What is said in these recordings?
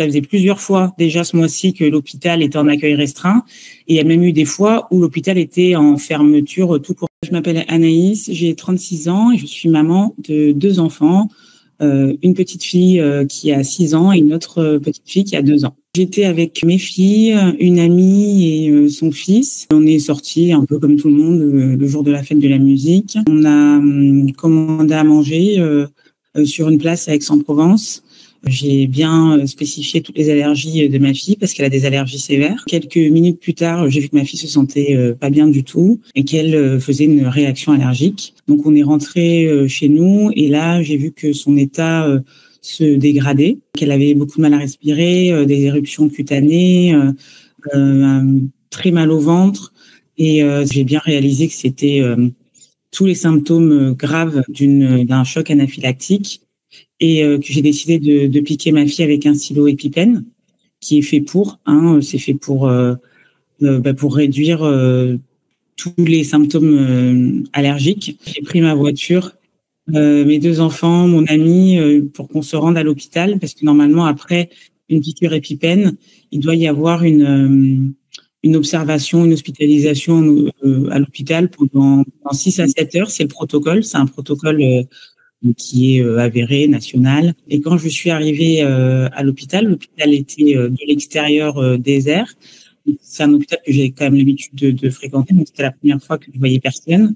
Ça faisait plusieurs fois déjà ce mois-ci que l'hôpital était en accueil restreint et il y a même eu des fois où l'hôpital était en fermeture tout court. Je m'appelle Anaïs, j'ai 36 ans et je suis maman de 2 enfants, une petite fille qui a 6 ans et une autre petite fille qui a 2 ans. J'étais avec mes filles, une amie et son fils. On est sortis un peu comme tout le monde le jour de la fête de la musique. On a commandé à manger sur une place à Aix-en-Provence. J'ai bien spécifié toutes les allergies de ma fille parce qu'elle a des allergies sévères. Quelques minutes plus tard, j'ai vu que ma fille se sentait pas bien du tout et qu'elle faisait une réaction allergique. Donc on est rentré chez nous et là j'ai vu que son état se dégradait, qu'elle avait beaucoup de mal à respirer, des éruptions cutanées, très mal au ventre et j'ai bien réalisé que c'était tous les symptômes graves d'un choc anaphylactique. Et que j'ai décidé de piquer ma fille avec un stylo EpiPen qui est fait c'est fait pour réduire tous les symptômes allergiques. J'ai pris ma voiture, mes 2 enfants, mon ami, pour qu'on se rende à l'hôpital parce que normalement après une piqûre EpiPen, il doit y avoir une observation, une hospitalisation à l'hôpital pendant 6 à 7 heures. C'est le protocole, c'est un protocole qui est avéré, national. Et quand je suis arrivée à l'hôpital était de l'extérieur désert. C'est un hôpital que j'ai quand même l'habitude de fréquenter, donc c'était la première fois que je voyais personne.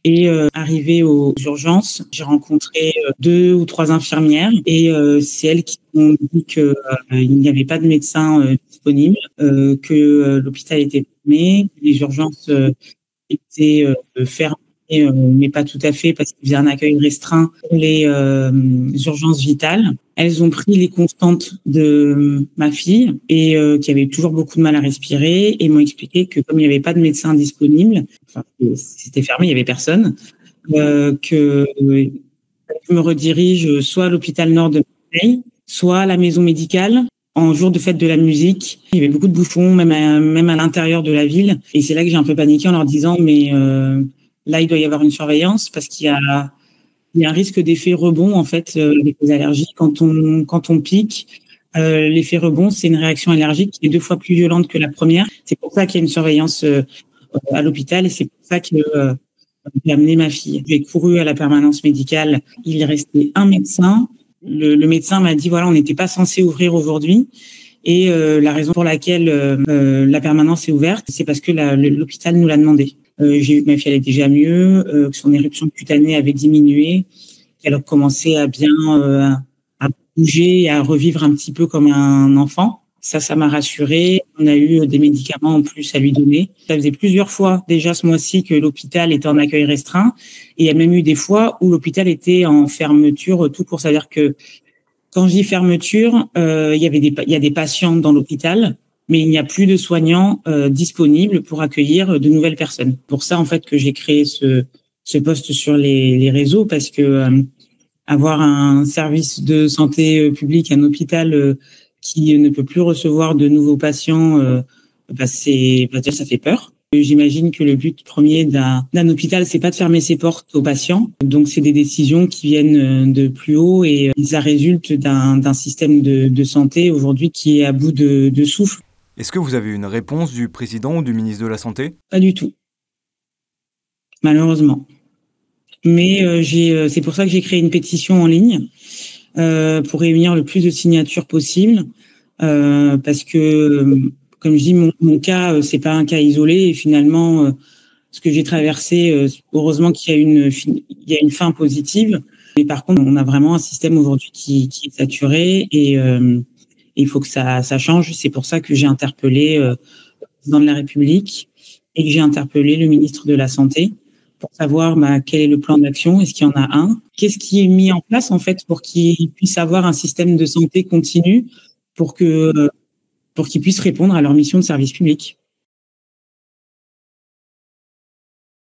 Et arrivée aux urgences, j'ai rencontré 2 ou 3 infirmières et c'est elles qui m'ont dit que il n'y avait pas de médecin disponible, que l'hôpital était fermé, que les urgences étaient fermées, mais pas tout à fait parce qu'ils faisaient un accueil restreint pour les urgences vitales. Elles ont pris les constantes de ma fille et qui avait toujours beaucoup de mal à respirer et m'ont expliqué que comme il n'y avait pas de médecin disponible, enfin c'était fermé, il y avait personne, que je me redirige soit à l'hôpital Nord de Marseille, soit à la maison médicale. En jour de fête de la musique, il y avait beaucoup de bouchons, même à l'intérieur de la ville. Et c'est là que j'ai un peu paniqué en leur disant mais là, il doit y avoir une surveillance parce qu'il y a un risque d'effet rebond en fait avec les allergies. Quand on pique, l'effet rebond, c'est une réaction allergique qui est 2 fois plus violente que la première. C'est pour ça qu'il y a une surveillance à l'hôpital et c'est pour ça que j'ai amené ma fille. J'ai couru à la permanence médicale. Il restait un médecin. Le médecin m'a dit voilà, on n'était pas censé ouvrir aujourd'hui. Et la raison pour laquelle la permanence est ouverte, c'est parce que l'hôpital nous l'a demandé. J'ai vu que ma fille allait déjà mieux, que son éruption cutanée avait diminué, qu'elle commençait à bien à bouger et à revivre un petit peu comme un enfant. Ça m'a rassurée. On a eu des médicaments en plus à lui donner. Ça faisait plusieurs fois déjà ce mois-ci que l'hôpital était en accueil restreint et il y a même eu des fois où l'hôpital était en fermeture tout court. C'est-à-dire que quand je dis fermeture, il y a des patients dans l'hôpital, mais il n'y a plus de soignants disponibles pour accueillir de nouvelles personnes. Pour ça, en fait, que j'ai créé ce post sur les réseaux, parce que avoir un service de santé publique, un hôpital qui ne peut plus recevoir de nouveaux patients, ça fait peur. J'imagine que le but premier d'un hôpital, c'est pas de fermer ses portes aux patients. Donc, c'est des décisions qui viennent de plus haut et ça résulte d'un système de santé aujourd'hui qui est à bout de souffle. Est-ce que vous avez une réponse du président ou du ministre de la Santé ? Pas du tout, malheureusement. Mais c'est pour ça que j'ai créé une pétition en ligne pour réunir le plus de signatures possible, parce que comme je dis, mon cas, c'est pas un cas isolé et finalement, ce que j'ai traversé, heureusement qu'il y a une fin positive. Mais par contre, on a vraiment un système aujourd'hui qui est saturé et il faut que ça change. C'est pour ça que j'ai interpellé le président de la République et que j'ai interpellé le ministre de la Santé pour savoir quel est le plan d'action, est-ce qu'il y en a un, qu'est-ce qui est mis en place en fait pour qu'il puisse avoir un système de santé continu pour qu'ils puissent répondre à leur mission de service public.